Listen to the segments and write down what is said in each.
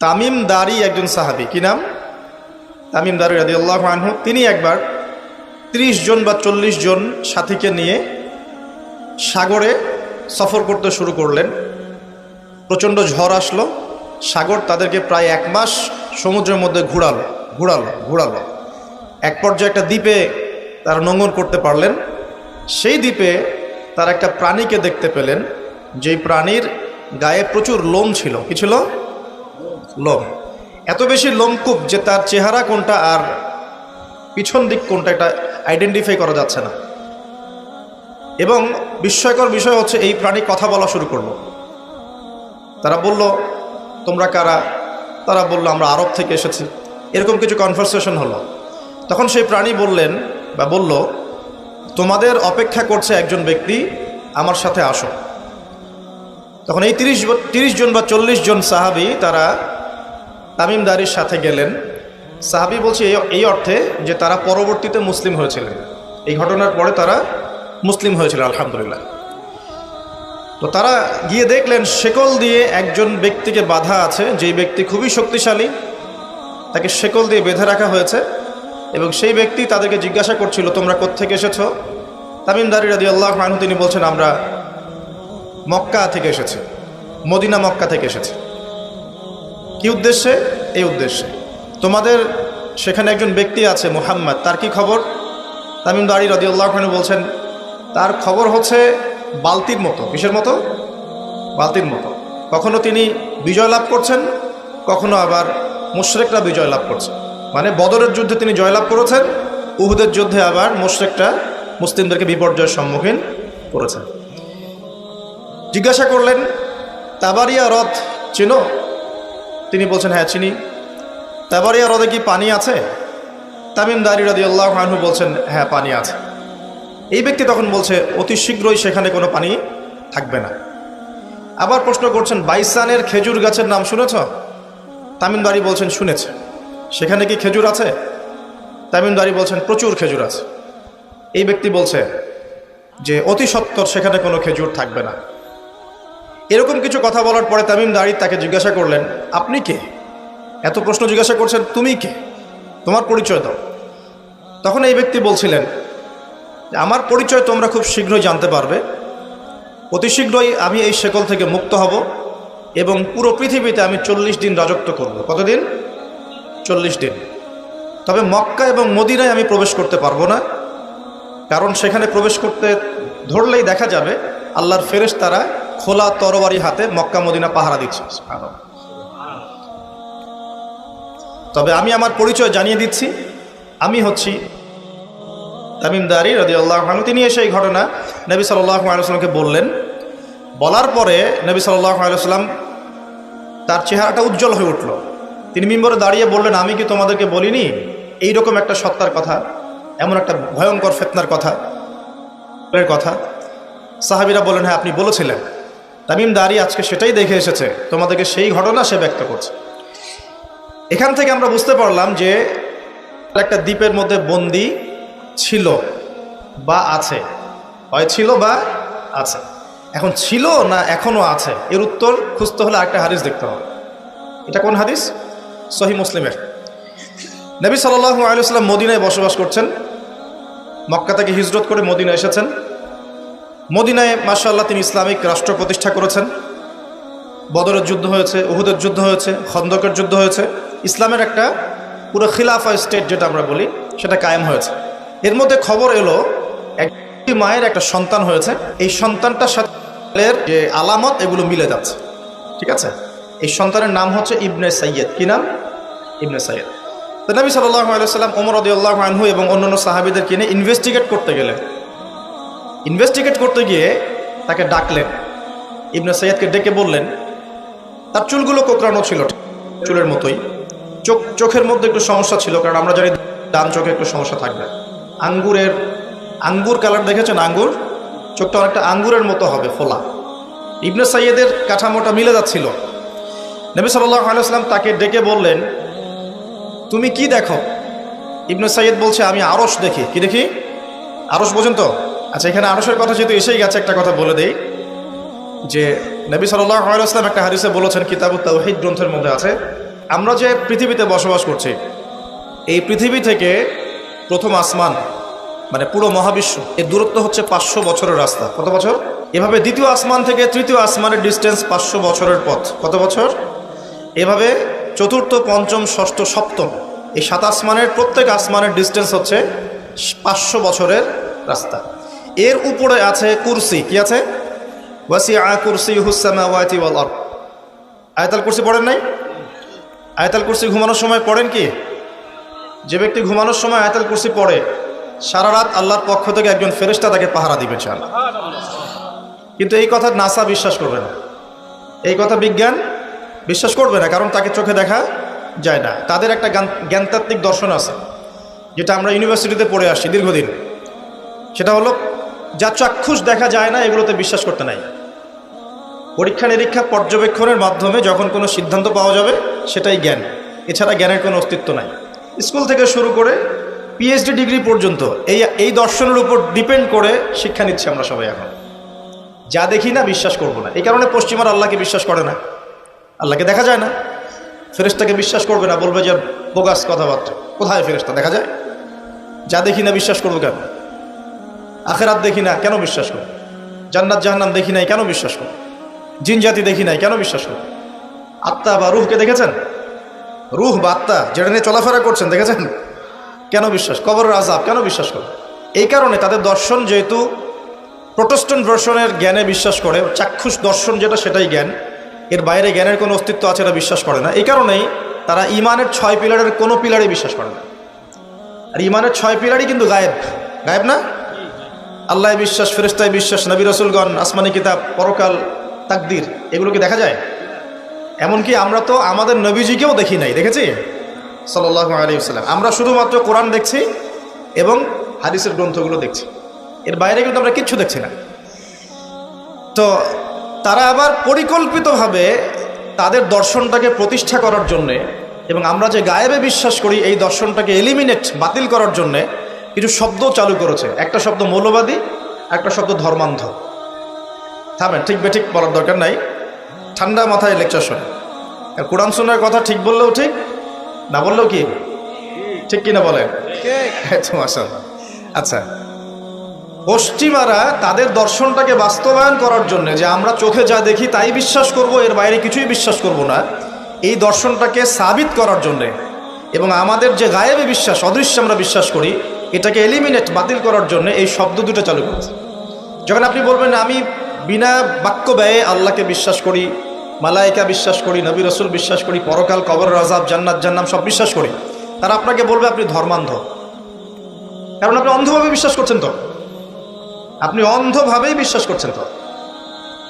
তামিম দারি একজন সাহাবী, কি নাম? তামিম দারি রাদিয়াল্লাহু আনহু। তিনি একবার 30 জন বা 40 জন সাথীকে নিয়ে সাগরে সফর করতে শুরু করলেন। প্রচণ্ড ঝড় আসলো, সাগর তাদেরকে প্রায় 1 মাস সমুদ্রের মধ্যে ঘুরালো। এক পর্যায়ে একটা দ্বীপে তারা নোঙর করতে পারলেন। সেই দ্বীপে তারা একটা প্রাণীকে দেখতে পেলেন, যেই প্রাণীর গায়ে প্রচুর লোম ছিল। কি ছিল? লোম। এত বেশি লোমকূপ যে তার চেহারা কোনটা আর পিছন দিক কোনটা এটা আইডেন্টিফাই করা যাচ্ছে না। এবং বিস্ময়কর বিষয় হচ্ছে এই প্রাণী কথা বলা শুরু করলো। তারা বলল, তোমরা কারা? তারা বলল, আমরা আরব থেকে এসেছি। এরকম কিছু কনভারসেশন হলো। তখন সেই প্রাণী বলল, তোমাদের অপেক্ষা করছে একজন ব্যক্তি, আমার সাথে আসো। তখন এই 30 জন বা 40 জন সাহাবী তারা তামিম দারির সাথে গেলেন। সাহাবী বলছে এই অর্থে যে তারা পরবর্তীতে মুসলিম হয়েছিলেন, এই ঘটনার পরে তারা মুসলিম হয়েছিল, আলহামদুলিল্লাহ। তো তারা গিয়ে দেখলেন শেকল দিয়ে একজন ব্যক্তিকে বাঁধা আছে, যেই ব্যক্তি খুবই শক্তিশালী, তাকে শেকল দিয়ে বেঁধে রাখা হয়েছে। এবং সেই ব্যক্তি তাদেরকে জিজ্ঞাসা করছিল, তোমরা কোত্থেকে এসেছো? তামিম দারি রাদিয়াল্লাহু আনহু তিনি বলছেন, আমরা মক্কা থেকে এসেছি, মদিনা মক্কা থেকে এসেছি। কি উদ্দেশ্যে? এই উদ্দেশ্যে, তোমাদের সেখানে একজন ব্যক্তি আছে মুহাম্মদ, তার কি খবর? তামিম দারি রাদিয়াল্লাহু আনহু বলছেন, তার খবর হচ্ছে বালতির মতো। কিসের মতো? বালতির মতো। কখনো তিনি বিজয় লাভ করছেন, কখনো আবার মুশরিকরা বিজয় লাভ করছে। মানে বদরের যুদ্ধে তিনি জয়লাভ করেছেন, উহুদের যুদ্ধে আবার মুশরিকরা মুসলিমদেরকে বিপর্যয়ের সম্মুখীন করেছেন। জিজ্ঞাসা করলেন, তাবারিয়া হ্রদ চেনো? তিনি বলছেন, হ্যাঁ চিনি। তাবারিয়া হ্রদে কি পানি আছে? তামিম দারি রাদিয়াল্লাহু আনহু বলছেন, হ্যাঁ পানি আছে। এই ব্যক্তি তখন বলছে, অতি শীঘ্রই সেখানে কোনো পানি থাকবে না। আবার প্রশ্ন করছেন, বাইসানের খেজুর গাছের নাম শুনেছ? তামিম দারি বলছেন, শুনেছে। সেখানে কি খেজুর আছে? তামিম দারি বলছেন, প্রচুর খেজুর আছে। এই ব্যক্তি বলছে যে অতি সত্বর সেখানে কোনো খেজুর থাকবে না। এরকম কিছু কথা বলার পরে তামিম দারি তাকে জিজ্ঞাসা করলেন, আপনি কে? এত প্রশ্ন জিজ্ঞাসা করছেন, তুমি কে? তোমার পরিচয় দাও। তখন এই ব্যক্তি বলছিলেন, আমার পরিচয় তোমরা খুব শীঘ্রই জানতে পারবে। অতি শীঘ্রই আমি এই শেকল থেকে মুক্ত হব এবং পুরো পৃথিবীতে আমি 40 দিন রাজত্ব করব। কতদিন? 40 দিন। তবে মক্কা এবং মদিনায় আমি প্রবেশ করতে পারবো না, কারণ সেখানে প্রবেশ করতে ধরলেই দেখা যাবে আল্লাহর ফেরেশতারা খোলা তরবারি হাতে মক্কা মদিনা পাহারা দিচ্ছে। তবে আমি আমার পরিচয় জানিয়ে দিচ্ছি, আমি হচ্ছি তামিম দারি রাদিয়াল্লাহু আনহু। তিনি এসে এই ঘটনা নবী সাল্লাল্লাহু আলাইহি ওয়াসাল্লামকে বললেন। বলার পরে নবী সাল্লাল্লাহু আলাইহি ওয়াসাল্লাম তার চেহারাটা উজ্জ্বল হয়ে উঠল। তিনি মিম্বরে দাঁড়িয়ে বললেন, আমি কি তোমাদেরকে বলিনি এইরকম একটা সত্তার কথা, এমন একটা ভয়ঙ্কর ফিতনার কথা? সাহাবীরা বললেন, হ্যাঁ আপনি বলেছিলেন। তামিম দারি আজকে সেটাই দেখে এসেছে, তোমাদেরকে সেই ঘটনা সে ব্যক্ত করছে। এখান থেকে আমরা বুঝতে পারলাম যে একটা দ্বীপের মধ্যে বন্দী ছিল বা আছে, হয় ছিল বা আছে। এখন ছিল না এখনো আছে, এর উত্তর খুঁজতে হলে একটা হাদিস দেখতে হবে। এটা কোন হাদিস? সহিহ মুসলিমের। নবী সাল্লাল্লাহু আলাইহি ওয়াসাল্লাম মদিনায় বসবাস করছেন, মক্কা থেকে হিজরত করে মদিনায় এসেছেন। মদিনায় মাশাআল্লাহ তিনি ইসলামিক রাষ্ট্র প্রতিষ্ঠা করেছেন। বদরের যুদ্ধ হয়েছে, উহুদের যুদ্ধ হয়েছে, খন্দকের যুদ্ধ হয়েছে। ইসলামের একটা পুরো খিলাফা স্টেট যেটা আমরা বলি সেটা কায়েম হয়েছে। এর মধ্যে খবর এলো একটি মায়ের একটা সন্তান হয়েছে, এই সন্তানটার সাথে যে আলামত এগুলো মিলে যাচ্ছে। ঠিক আছে, এই সন্তানের নাম হচ্ছে ইবনে সাইয়্যেদ। কি নাম? ইবনে সাইয়্যেদ। তো নবী সাল্লাল্লাহু আলাইহি ওয়াসাল্লাম ওমর রাদিয়াল্লাহু আনহু এবং অন্যান্য সাহাবীদের কিনে ইনভেস্টিগেট করতে গেলেন। ইনভেস্টিগেট করতে গিয়ে তাকে ডাকলেন। ইবনে সাইয়্যেদকে ডেকে বললেন, তার চুলগুলো কোঁকড়ানো ছিল চুলের মতোই, চোখের মধ্যে একটু সমস্যা ছিল, কারণ আমরা জানি ডান চোখে একটু সমস্যা থাকবে। আঙ্গুর কালার দেখেছেন? আঙ্গুর, চোখটা অনেকটা আঙ্গুরের মতো হবে, ফোলা। ইবনে সাইয়্যেদের কাঠামোটা মিলে যাচ্ছিল। নবী সাল্লাল্লাহু আলাইহি ওয়াসাল্লাম তাকে ডেকে বললেন, তুমি কি দেখো? ইবনে সাইয়্যেদ বলছে, আমি আরশ দেখি। কি দেখি? আরশ বোঝেন তো? আচ্ছা, এখানে আরশের কথা যেহেতু এসেই গেছে, একটা কথা বলে দেই যে নবী সাল্লাল্লাহু আলাইহি ওয়াসাল্লাম একটা হাদিসে বলেছেন, কিতাবুত তাওহীদ গ্রন্থের মধ্যে আছে, আমরা যে পৃথিবীতে বসবাস করছি, এই পৃথিবী থেকে প্রথম আসমান মানে পুরো মহাবিশ্ব এর দূরত্ব হচ্ছে 500 বছরের রাস্তা। কত বছর? এভাবে দ্বিতীয় আসমান থেকে তৃতীয় আসমানের ডিস্টেন্স 500 বছরের পথ। কত বছর? এভাবে চতুর্থ, পঞ্চম, ষষ্ঠ, সপ্তম এই 7 আসমানের প্রত্যেক আসমানের ডিস্টেন্স হচ্ছে 500 বছরের রাস্তা। এর উপরে আছে কুরসি। কি আছে? ওয়াসিআ কুরসিয়ুহুস সামাওয়াতি ওয়াল আরদ। আয়াতুল কুরসি পড়েন নাই? আয়াতুল কুরসি ঘুমানোর সময় পড়েন কি? যে ব্যক্তি ঘুমানোর সময় আয়াতুল কুরসি পড়ে, সারা রাত আল্লাহর পক্ষ থেকে একজন ফেরেশতা তাকে পাহারা দিবে ইনশাআল্লাহ। কিন্তু এই কথা নাসা বিশ্বাস করবে না, এই কথা বিজ্ঞান বিশ্বাস করবে না, কারণ তাকে চোখে দেখা যায় না। তাদের একটা জ্ঞানতাত্ত্বিক দর্শন আছে, যেটা আমরা ইউনিভার্সিটিতে পড়ে আসছি দীর্ঘদিন। সেটা হলো, যা চাক্ষুষ দেখা যায় না এগুলোতে বিশ্বাস করতে নাই। পরীক্ষা নিরীক্ষা পর্যবেক্ষণের মাধ্যমে যখন কোনো সিদ্ধান্ত পাওয়া যাবে সেটাই জ্ঞান, এছাড়া জ্ঞানের কোনো অস্তিত্ব নাই। স্কুল থেকে শুরু করে পিএইচডি ডিগ্রি পর্যন্ত এই দর্শনের উপর ডিপেন্ড করে শিক্ষা নিচ্ছি আমরা সবাই। এখন যা দেখি না বিশ্বাস করব না। এই কারণে পশ্চিমার আল্লাহকে বিশ্বাস করে না, আল্লাহকে দেখা যায় না। ফেরেশতাকে বিশ্বাস করবে না, বলবে যে বোগাস কথাবার্তা। কোথায় ফেরেশতা দেখা যায়? যা দেখি না বিশ্বাস করবো কেন? আখেরাত দেখি না কেন বিশ্বাস করব? জান্নাত জাহান্নাম দেখি নাই কেন বিশ্বাস করব? জিন জাতি দেখি নাই কেন বিশ্বাস করব? আত্মা বা রুহকে দেখেছেন? রুহ বা আত্মা যেটা নিয়ে চলাফেরা করছেন দেখেছেন? কেন বিশ্বাস? কবরের আযাব কেন বিশ্বাস করব? এই কারণে তাদের দর্শন যেহেতু প্রোটেস্ট্যান্ট ভার্সনের জ্ঞানে বিশ্বাস করে, চাক্ষুষ দর্শন যেটা সেটাই জ্ঞান, এর বাইরে জ্ঞানের কোনো অস্তিত্ব আছে এটা বিশ্বাস করে না। এই কারণেই তারা ইমানের 6 পিলারের কোনো পিলারে বিশ্বাস করে না। আর ইমানের 6 পিলারই কিন্তু গায়েব। গায়েব না? আল্লাহ বিশ্বাস, ফেরেশতায় বিশ্বাস, নবী রাসূলগণ, আসমানি কিতাব, পরকাল, তাকদীর, এগুলো কি দেখা যায়? এমনকি আমরা তো আমাদের নবীজিকেও দেখি নাই, দেখেছি? সাল্লাল্লাহু আলাইহি ওয়াসাল্লাম। আমরা শুধুমাত্র কোরআন দেখছি এবং হাদিসের গ্রন্থগুলো দেখছি, এর বাইরে কিন্তু আমরা কিচ্ছু দেখছি না। তো তারা আবার পরিকল্পিতভাবে তাদের দর্শনটাকে প্রতিষ্ঠা করার জন্যে এবং আমরা যে গায়েবে বিশ্বাস করি এই দর্শনটাকে এলিমিনেট, বাতিল করার জন্যে কিছু শব্দ চালু করেছে। একটা শব্দ মৌলবাদী, একটা শব্দ ধর্মান্ধ। থামেন, ঠিক বেঠিক বলার দরকার নাই, ঠান্ডা মাথায় লেকচার শোনে। কোরআন সুন্নাহর কথা ঠিক বললেও ঠিক, না বললেও কি ঠিক কিনা বলেন? মাশাআল্লাহ। আচ্ছা, পশ্চিমারা তাদের দর্শনটাকে বাস্তবায়ন করার জন্য, যে আমরা চোখে যা দেখি তাই বিশ্বাস করব, এর বাইরে কিছুই বিশ্বাস করব না, এই দর্শনটাকে সাবিত করার জন্যে এবং আমাদের যে গায়েবে বিশ্বাস, অদৃশ্য আমরা বিশ্বাস করি, এটাকে এলিমিনেট, বাতিল করার জন্য এই শব্দ দুটো চালু করেছে। যখন আপনি বলবেন আমি বিনা বাক্য ব্যয়ে আল্লাহকে বিশ্বাস করি, মালায়েকা বিশ্বাস করি, নবী রাসূল বিশ্বাস করি, পরকাল, কবরের আযাব, জান্নাত জাহান্নাম সব বিশ্বাস করি, তারা আপনাকে বলবে আপনি ধর্মান্ধ। কারণ আপনি অন্ধভাবে বিশ্বাস করছেন। তো আপনি অন্ধভাবেই বিশ্বাস করছেন। তো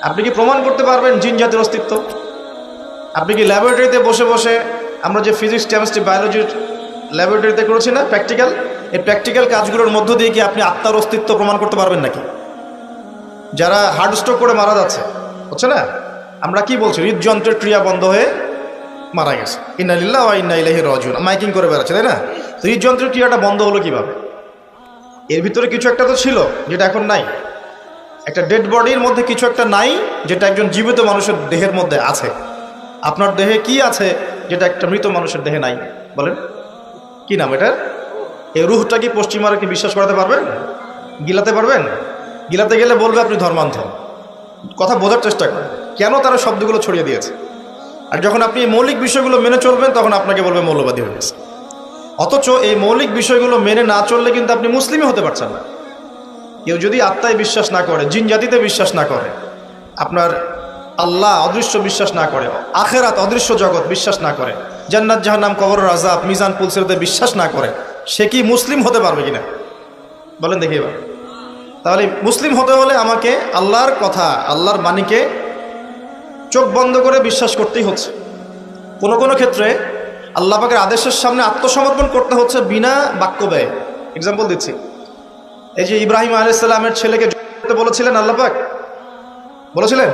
আপনি কি প্রমাণ করতে পারবেন জিন জাতির অস্তিত্ব? আপনি কি ল্যাবরেটরিতে বসে বসে, আমরা যে ফিজিক্স, কেমিস্ট্রি, বায়োলজির ল্যাবরেটরিতে করেছি না প্র্যাকটিক্যাল, এই প্র্যাকটিক্যাল কাজগুলোর মধ্য দিয়ে কি আপনি আত্মার অস্তিত্ব প্রমাণ করতে পারবেন নাকি? যারা হার্ট স্ট্রোক করে মারা যাচ্ছে, হচ্ছে না, আমরা কি বলছি? হৃদযন্ত্রের ক্রিয়া বন্ধ হয়ে মারা গেছে, ইন্না লিল্লাহি ওয়া ইন্না ইলাইহি রাজিউন, মাইকিং করে বেড়াচ্ছে, তাই না? তো হৃদযন্ত্রের ক্রিয়াটা বন্ধ হলো কিভাবে? এর ভিতরে কিছু একটা তো ছিল যেটা এখন নাই। একটা ডেড বডির মধ্যে কিছু একটা নাই যেটা একজন জীবিত মানুষের দেহের মধ্যে আছে। আপনার দেহে কি আছে যেটা একটা মৃত মানুষের দেহে নাই? বলেন কি নাম এটার? এই রুহটা কি পশ্চিমারা কি বিশ্বাস করাতে পারবেন? গিলাতে পারবেন? গিলাতে গেলে বলবে আপনি ধর্মান্ধ। কথা বোঝার চেষ্টা করেন কেন তারা শব্দগুলো ছড়িয়ে দিয়েছে। আর যখন আপনি এই মৌলিক বিষয়গুলো মেনে চলবেন তখন আপনাকে বলবে মৌলবাদী হয়ে গেছে। অথচ এই মৌলিক বিষয়গুলো মেনে না চললে কিন্তু আপনি মুসলিমই হতে পারছেন না। কেউ যদি আত্মায় বিশ্বাস না করে, জিন জাতিতে বিশ্বাস না করে, আপনার আল্লাহ অদৃশ্য বিশ্বাস না করে, আখেরাত অদৃশ্য জগৎ বিশ্বাস না করে, জান্নাত জাহান্নাম, কবরের আযাব, মিজান পুলসিরাতে বিশ্বাস না করে, সে কি মুসলিম হতে পারবে কিনা বলেন দেখি এবার। তাহলে মুসলিম হতে হলে আমাকে আল্লাহর কথা, আল্লাহর বাণীকে চোখ বন্ধ করে বিশ্বাস করতেই হচ্ছে। কোনো কোনো ক্ষেত্রে আল্লাহ পাকের আদেশের সামনে আত্মসমর্পণ করতে হচ্ছে বিনা বাক্য ব্যয়। এক্সাম্পল দিচ্ছি, এই যে ইব্রাহিম আলাইহিস সালামের ছেলেকে বলেছিলেন, আল্লাহ পাক বলেছিলেন,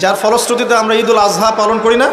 যার ফলশ্রুতিতে আমরা ঈদুল আজহা পালন করি না।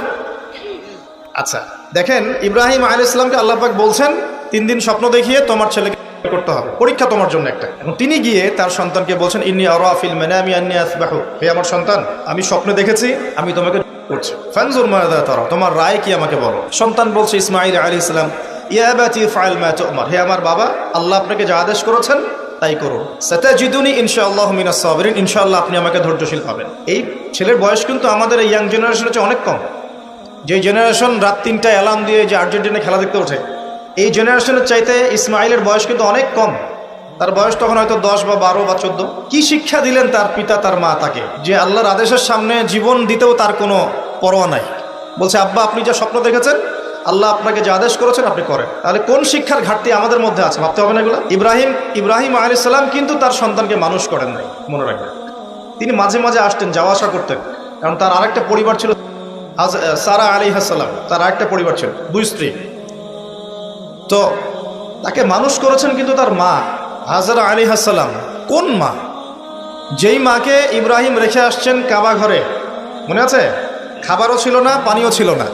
আচ্ছা দেখেন, ইব্রাহিম আলাইহিস সালামকে আল্লাহ পাক বলছেন 3 দিন স্বপ্ন দেখিয়ে তোমার ছেলেকে করতে হবে, পরীক্ষা তোমার জন্য একটা। এবং তিনি গিয়ে তার সন্তানকে বলছেন, ইন্নী আরা ফিল মানামি আন্নী আসবাহু, হে আমার সন্তান, আমি স্বপ্নে দেখেছি আমি তোমাকে করছে। ফানজুর মাযা তারা, তোমার রায় কি আমাকে বলো। সন্তান বলছে ইসমাঈল আলাইহিস সালাম, ইয়া আবাতি ফাআল মা তু'মার, হে আমার বাবা, আল্লাহ আপনাকে যা আদেশ করেছেন তাই করুন। সাতাজিদুনি ইনশাআল্লাহু মিনাস সাবিরিন, ইনশাআল্লাহ আপনি আমাকে ধৈর্যশীল পাবেন। এই ছেলের বয়স কিন্তু আমাদের এই ইয়াং জেনারেশনের চেয়ে অনেক কম। যে জেনারেশন রাত 3টায় অ্যালার্ম দিয়ে যে আর্জেন্টিনা খেলা দেখতে ওঠে, এই জেনারেশনের চাইতে ইসমাইলের বয়স কিন্তু অনেক কম। তার বয়স তখন হয়তো 10 বা 12 বা 14। কি শিক্ষা দিলেন তার পিতা তার মা তাকে, যে আল্লাহর আদেশের সামনে জীবন দিতেও তার কোনো পরোয়া নাই। বলছে আব্বা আপনি যা স্বপ্ন দেখেছেন, আল্লাহ আপনাকে যে আদেশ করেছেন আপনি করেন। তাহলে কোন শিক্ষার ঘাটতি আমাদের মধ্যে আছে ভাবতে হবে না এগুলো। ইব্রাহিম আলাইহিস সালাম কিন্তু তার সন্তানকে মানুষ করেন নাই, মনে রাখবেন। তিনি মাঝে মাঝে আসতেন, যাওয়া আসা করতেন, কারণ তার আরেকটা পরিবার ছিল, সারা আলাইহিস সালাম, তার আরেকটা পরিবার ছিল, 2 স্ত্রী। তো তাকে মানুষ করেছেন কিন্তু তার মা হাজরা আলাইহিস সালাম। কোন মা? যেই মাকে ইব্রাহিম রেখে আসছেন কাবা ঘরে, মনে আছে? খাবারও ছিল না, পানিও ছিল না।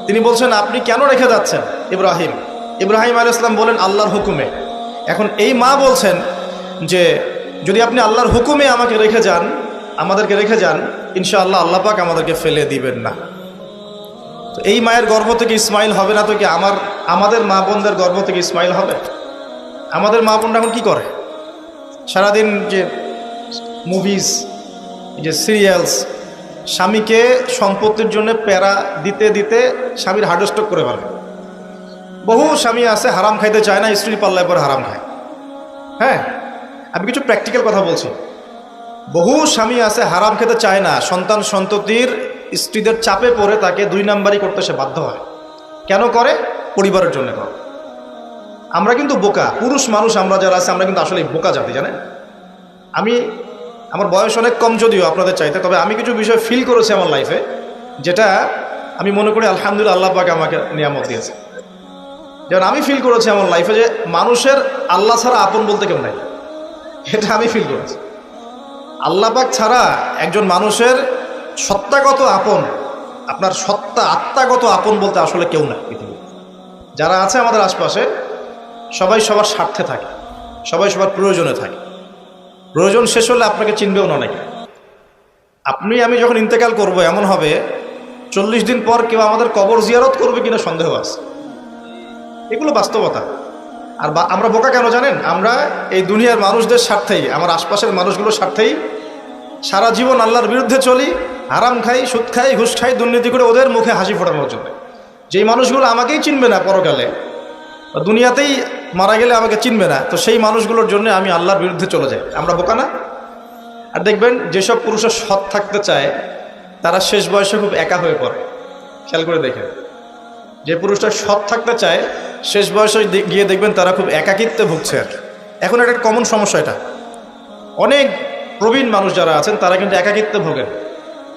তিনি বলছেন আপনি কেন রেখে যাচ্ছেন ইব্রাহিম আলাইহিস সালাম বলেন আল্লাহর হুকুমে। এখন এই মা বলছেন যে যদি আপনি আল্লাহর হুকুমে আমাকে রেখে যান, আমাদেরকে রেখে যান, ইনশাআল্লাহ আল্লাহ পাক আমাদেরকে ফেলে দিবেন না। তো এই মায়ের গর্ভ থেকে ইসমাইল হবে না তো কি আমাদের মা বোনদের গর্ভ থেকে ইসমাইল হবে? আমাদের মা বোনরা এখন কি করে? সারাদিন যে মুভিজ, যে সিরিয়ালস, স্বামীকে সম্পত্তির জন্য প্যারা দিতে দিতে স্বামীর হার্ট স্ট্রোক করে ফেলে। বহু স্বামী আছে হারাম খাইতে চায় না, স্ত্রীর পাল্লায় পরে হারাম খায়। হ্যাঁ, আমি কিছু প্র্যাকটিক্যাল কথা বলছি। বহু স্বামী আছে হারাম খেতে চায় না, সন্তান সন্ততির স্ত্রীদের চাপে পড়ে তাকে 2 নাম্বারই করতে সে বাধ্য হয়। কেন করে? পরিবারের জন্য করে। আমরা কিন্তু বোকা পুরুষ মানুষ, আমরা যারা আছে আমরা কিন্তু আসলে বোকা জাতি, জানেন? আমার বয়স অনেক কম যদিও আপনাদের চাইতে, তবে আমি কিছু বিষয় ফিল করেছি আমার লাইফে, যেটা আমি মনে করি আলহামদুলিল্লাহ আল্লাহ পাক আমাকে নিয়ামত দিয়েছে। যেমন আমি ফিল করেছি আমার লাইফে যে মানুষের আল্লাহ ছাড়া আপন বলতে কেউ নাই, এটা আমি ফিল করেছি। আল্লাহ পাক ছাড়া একজন মানুষের সত্তাগত আপন, আপনার সত্তা আত্মাগত আপন বলতে আসলে কেউ নাই পৃথিবী। যারা আছে আমাদের আশপাশে সবাই সবার স্বার্থে থাকে, সবাই সবার প্রয়োজনে থাকে। প্রয়োজন শেষ হলে আপনাকে চিনবেও না অনেকে। আমি যখন ইন্তেকাল করব এমন হবে 40 দিন পর কেউ আমাদের কবর জিয়ারত করবে কিনা সন্দেহ আছে। এগুলো বাস্তবতা। আর আমরা বোকা কেন জানেন? আমরা এই দুনিয়ার মানুষদের স্বার্থেই, আমার আশপাশের মানুষগুলোর স্বার্থেই সারা জীবন আল্লাহর বিরুদ্ধে চলি, হারাম খাই, সুদ খাই, ঘুষ খাই, দুর্নীতি করে ওদের মুখে হাসি ফোটানোর জন্য। যেই মানুষগুলো আমাকেই চিনবে না পরকালে, দুনিয়াতেই মারা গেলে আমাকে চিনবে না, তো সেই মানুষগুলোর জন্য আমি আল্লাহর বিরুদ্ধে চলে যাই। আমরা বোকা না? আর দেখবেন যেসব পুরুষের সৎ থাকতে চায় তারা শেষ বয়সে খুব একা হয়ে পড়ে। খেয়াল করে দেখেন, যে পুরুষটা সৎ থাকতে চায় শেষ বয়সে গিয়ে দেখবেন তারা খুব একাকিত্বে ভুগছে। আর এখন একটা কমন সমস্যা, এটা অনেক প্রবীণ মানুষ যারা আছেন তারা কিন্তু একাকিত্বে ভোগেন,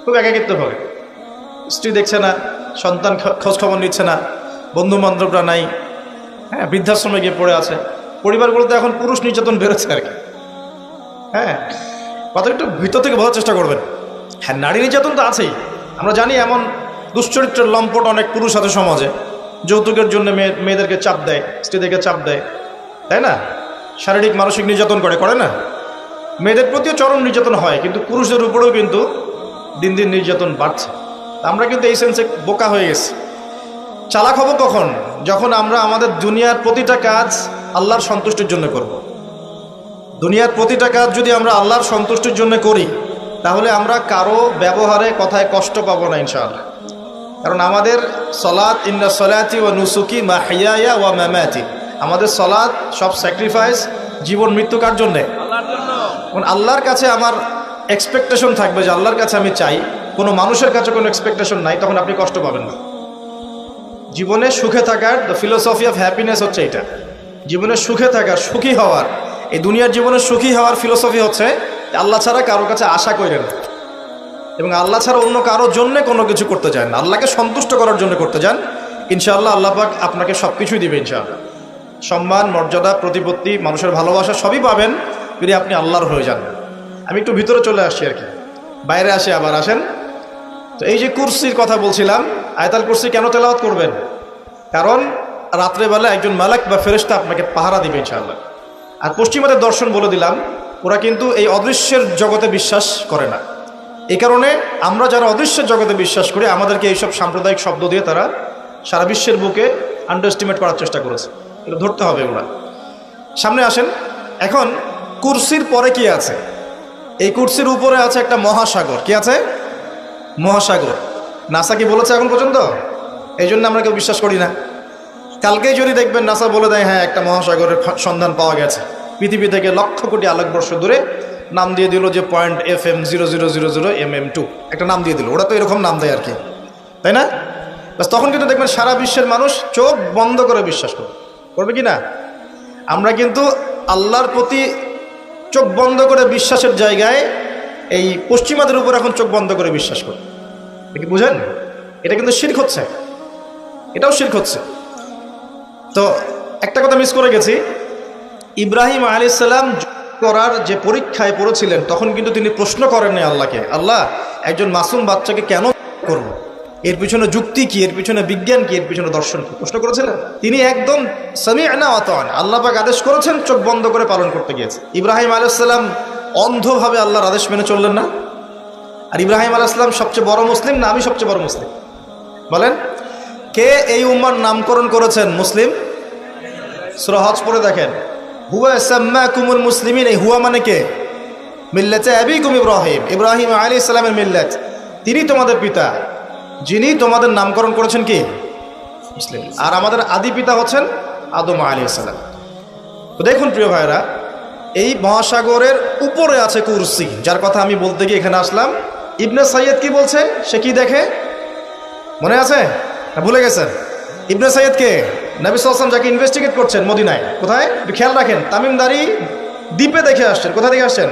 খুব একাকিত্বে ভোগেন। স্ত্রী দেখছে না, সন্তান খোঁজখবর নিচ্ছে না, বন্ধু বান্ধবরা নাই, হ্যাঁ, বৃদ্ধাশ্রমে গিয়ে পড়ে আছে। পরিবারগুলোতে এখন পুরুষ নির্যাতন বেড়েছে আর কি। হ্যাঁ, কথা একটু ভিতর থেকে বোঝার চেষ্টা করবেন। হ্যাঁ, নারী নির্যাতন তো আছেই। আমরা জানি এমন দুশ্চরিত্রের লম্পট অনেক পুরুষ আছে সমাজে, যৌতুকের জন্য মেয়েদেরকে চাপ দেয়, স্ত্রীদেরকে চাপ দেয়, তাই না? শারীরিক মানসিক নির্যাতন করে না? মেয়েদের প্রতিও চরম নির্যাতন হয়, কিন্তু পুরুষদের উপরেও কিন্তু দিন দিন নির্যাতন বাড়ছে। আমরা কিন্তু এই সেন্সে বোকা হয়ে গেছি। চালাক হব কখন? যখন আমরা আমাদের দুনিয়ার প্রতিটা কাজ আল্লাহর সন্তুষ্টির জন্য করব। দুনিয়ার প্রতিটা কাজ যদি আমরা আল্লাহর সন্তুষ্টির জন্য করি, তাহলে আমরা কারো ব্যবহারে কথায় কষ্ট পাবো না ইনশাআল্লাহ। কারণ আমাদের সলাত, ইন্না সলাতি ওয়া নুসুকি মাহইয়ায়া ওয়া মামাতি, আমাদের সলাত সব স্যাক্রিফাইস, জীবন মৃত্যু কার জন্যে? আল্লাহর কাছে আমার এক্সপেকটেশন থাকবে, যে আল্লাহর কাছে আমি চাই, কোনো মানুষের কাছে কোনো এক্সপেকটেশন নাই, তখন আপনি কষ্ট পাবেন না। জীবনে সুখে থাকার দ্য ফিলোসফি অফ হ্যাপিনেস হচ্ছে এটা। জীবনে সুখে থাকার, সুখী হওয়ার, এই দুনিয়ার জীবনে সুখী হওয়ার ফিলোসফি হচ্ছে আল্লাহ ছাড়া কারোর কাছে আশা করেন, এবং আল্লাহ ছাড়া অন্য কারোর জন্য কোনো কিছু করতে চান না, আল্লাহকে সন্তুষ্ট করার জন্য করতে চান। ইনশাআল্লাহ আল্লাহ পাক আপনাকে সব কিছুই দিবে ইনশাআল্লাহ। সম্মান, মর্যাদা, প্রতিপত্তি, মানুষের ভালোবাসা সবই পাবেন যদি আপনি আল্লাহর হয়ে যান। আমি একটু ভিতরে চলে আসছি আর কি, বাইরে আসে আবার আসেন। তো এই যে কুরসির কথা বলছিলাম, আয়াতুল কুরসি কেন তেলাওয়াত করবেন? কারণ রাত্রেবেলা একজন মালাক বা ফেরেশতা আপনাকে পাহারা দিবে ইনশাআল্লাহ। আর পশ্চিমাদের দর্শন বলে দিলাম, ওরা কিন্তু এই অদৃশ্যের জগতে বিশ্বাস করে না। এই কারণে আমরা যারা অদৃশ্যের জগতে বিশ্বাস করি, আমাদেরকে এইসব সাম্প্রদায়িক শব্দ দিয়ে তারা সারা বিশ্বের বুকে আন্ডারএস্টিমেট করার চেষ্টা করেছে। এগুলো ধরতে হবে এগুলা। সামনে আসেন। এখন কুরসির পরে কি আছে? এই কুরসির উপরে আছে একটা মহাসাগর। কি আছে? মহাসাগর। নাসা কি বলেছে এখন পর্যন্ত? এই জন্য আমরা কেউ বিশ্বাস করি না। কালকেই যদি দেখবেন নাসা বলে দেয় হ্যাঁ একটা মহাসাগরের সন্ধান পাওয়া গেছে, পৃথিবী থেকে লক্ষ কোটি আলোকবর্ষ দূরে, নাম দিয়ে দিল যে .FM0000mm2, একটা নাম দিয়ে দিল। ওরা তো এরকম নাম দেয় আর কি, তাই না? বাস তখন কিন্তু দেখবেন সারা বিশ্বের মানুষ চোখ বন্ধ করে বিশ্বাস করবে কি না? আমরা কিন্তু আল্লাহর প্রতি চোখ বন্ধ করে বিশ্বাসের জায়গায় এই পশ্চিমাদের উপর এখন চোখ বন্ধ করে বিশ্বাস করি। কি বুঝেন? এটা কিন্তু শিরক হচ্ছে, এটাও শিরক হচ্ছে। তো একটা কথা মিস করে গেছি, ইব্রাহিম আলাইহিস সালাম করার যে পরীক্ষায় পড়েছিলেন তখন কিন্তু তিনি প্রশ্ন করেননি আল্লাহকে, আল্লাহ একজন মাসুম বাচ্চাকে কেন করব, এর পিছনে যুক্তি কি, এর পিছনে বিজ্ঞান কি, এর পিছনে দর্শন কি? প্রশ্ন করেছিলেন? তিনি একদম সামি'না ওয়া আতা'না, আল্লাহ পাক আদেশ করেছেন, চোখ বন্ধ করে পালন করতে গিয়েছে। ইব্রাহিম আলাইহিস সালাম অন্ধভাবে আল্লাহর আদেশ মেনে চললেন না? আর ইব্রাহিম আলাইহিস সালাম সবচেয়ে বড় মুসলিম না আমি সবচেয়ে বড় মুসলিম? বলেন, কে এই উম্মার নামকরণ করেছেন মুসলিম? সূরা হজ পড়ে দেখেন, হুয়া সাম্মাকুমুল মুসলিমিন। এই হুয়া মানে কে? মিল্লাতে আবিকুম ইব্রাহিম, ইব্রাহিম আলাইহিস সালামের মিল্লাত। তিনি তোমাদের পিতা, যিনি তোমাদের নামকরণ করেছেন কি? মুসলিম। আর আমাদের আদি পিতা হচ্ছেন আদম আলাইহিস সালাম। তো দেখুন প্রিয় ভাইরা, এই মহাসাগরের উপরে আছে কুরসি, যার কথা আমি বলতে গিয়ে এখানে আসলাম। ইবনে সাইয়্যিদ কি বলছে? সে কি দেখে মনে আছে না ভুলে গেছেন? ইবনে সাইয়্যিদ কে? নবী সাল্লাল্লাহু আলাইহি ওয়াসাল্লাম যাকে ইনভেস্টিগেট করছেন মদিনায়। কোথায়? একটু খেয়াল রাখেন, তামিমদারি দ্বীপে দেখে আসছেন। কোথা থেকে আসছেন?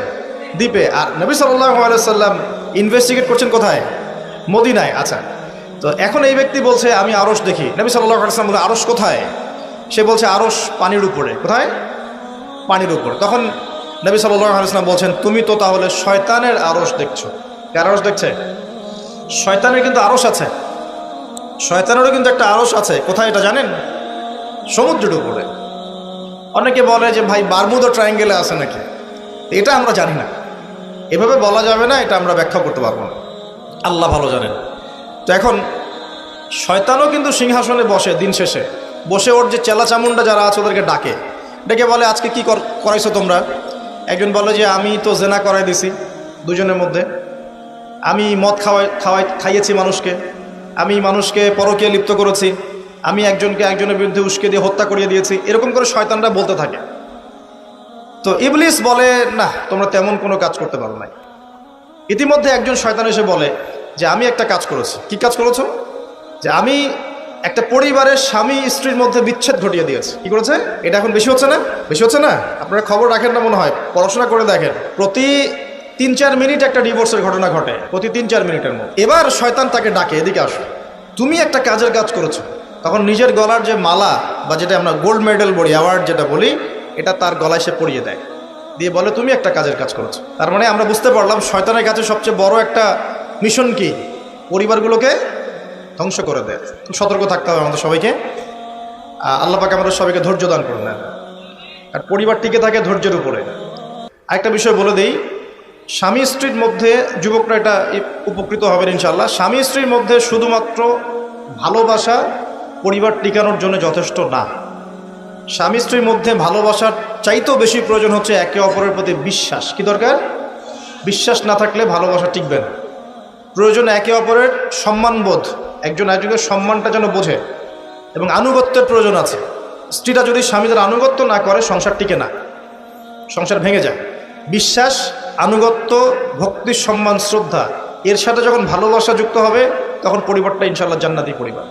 দ্বীপে। আর নবী সাল্লাল্লাহু আলাইহি ওয়াসাল্লাম ইনভেস্টিগেট করছেন কোথায়? মদিনায়। আচ্ছা, তো এখন এই ব্যক্তি বলছে আমি আরশ দেখি। নবী সাল্লাল্লাহু আলাইহি ওয়াসাল্লাম বলে আরশ কোথায়? সে বলছে আরশ পানির উপরে। কোথায়? পানির উপরে। তখন নবী সাল্লাল্লাহু আলাইহি ওয়াসাল্লাম বলছেন তুমি তো তাহলে শয়তানের আরশ দেখছো। কার আরশ দেখছে? শয়তানের কিন্তু আরশ আছে, শয়তানেরও কিন্তু একটা আরশ আছে। কোথায় এটা জানেন? সমুদ্রের উপরে। অনেকে বলে যে ভাই বারমুদা ট্রায়াঙ্গেলে আছে নাকি? এটা আমরা জানি না, এভাবে বলা যাবে না, এটা আমরা ব্যাখ্যা করতে পারবো না, আল্লাহ ভালো জানেন। তো এখন শয়তানও কিন্তু সিংহাসনে বসে, দিন শেষে বসে ওর যে চেলা চামুন্ডা যারা আছে ওদেরকে ডাকে, ডেকে বলে আজকে কি করাইছো তোমরা? একজন বলে যে আমি তো জেনা করাই দিছি দুজনের মধ্যে, আমি মদ খাইয়েছি মানুষকে, আমি মানুষকে পরকীয়া লিপ্ত করেছি, আমি একজনকে একজনের বিরুদ্ধে উস্কে দিয়ে হত্যা করিয়ে দিয়েছি। এরকম করে শয়তানরা বলতে থাকে। তো ইবলিস বলে না, তোমরা তেমন কোনো কাজ করতে পারো নাই। ইতিমধ্যে একজন শয়তান এসে বলে যে আমি একটা কাজ করেছি। কি কাজ করেছো? যে আমি একটা পরিবারের স্বামী স্ত্রীর মধ্যে বিচ্ছেদ ঘটিয়ে দিয়েছে। কি করেছে? এটা এখন বেশি হচ্ছে না? বেশি হচ্ছে না? আপনারা খবর রাখেন না মনে হয়, পড়াশোনা করে দেখেন, প্রতি 3-4 মিনিট একটা ডিভোর্সের ঘটনা ঘটে, প্রতি 3-4 মিনিটের মধ্যে। এবার শয়তান তাকে ডাকে, এদিকে আসো, তুমি একটা কাজের কাজ করেছো। তখন নিজের গলার যে মালা বা যেটা আমরা গোল্ড মেডেল বলি, অ্যাওয়ার্ড যেটা বলি, এটা তার গলায় সে পরিয়ে দেয়, দিয়ে বলে তুমি একটা কাজের কাজ করেছো। তার মানে আমরা বুঝতে পারলাম শয়তানের কাছে সবচেয়ে বড় একটা মিশন কি? পরিবারগুলোকে ধ্বংস করে দেয়। খুব সতর্ক থাকতে হবে আমাদের সবাইকে। আল্লাহ পাক আমাদের সবাইকে ধৈর্য দান করুন। আর পরিবার টিকে থাকে ধৈর্যের উপরে। আরেকটা বিষয় বলে দিই, স্বামী স্ত্রীর মধ্যে, যুবকরা এটা উপকৃত হবেন ইনশাআল্লাহ, স্বামী স্ত্রীর মধ্যে শুধুমাত্র ভালোবাসা পরিবার টিকানোর জন্য যথেষ্ট না। স্বামী স্ত্রীর মধ্যে ভালোবাসার চাইতেও বেশি প্রয়োজন হচ্ছে একে অপরের প্রতি বিশ্বাস। কি দরকার? বিশ্বাস না থাকলে ভালোবাসা টিকবে না। প্রয়োজন একে অপরের সম্মানবোধ, একজন একজনের সম্মানটা যেন বোঝে, এবং আনুগত্যের প্রয়োজন আছে। স্ত্রীরা যদি স্বামীদের আনুগত্য না করে সংসার টিকে না, সংসার ভেঙে যায়। বিশ্বাস, আনুগত্য, ভক্তি, সম্মান, শ্রদ্ধা, এর সাথে যখন ভালোবাসা যুক্ত হবে তখন পরিবারটা ইনশাআল্লাহ জান্নাতি পরিবার।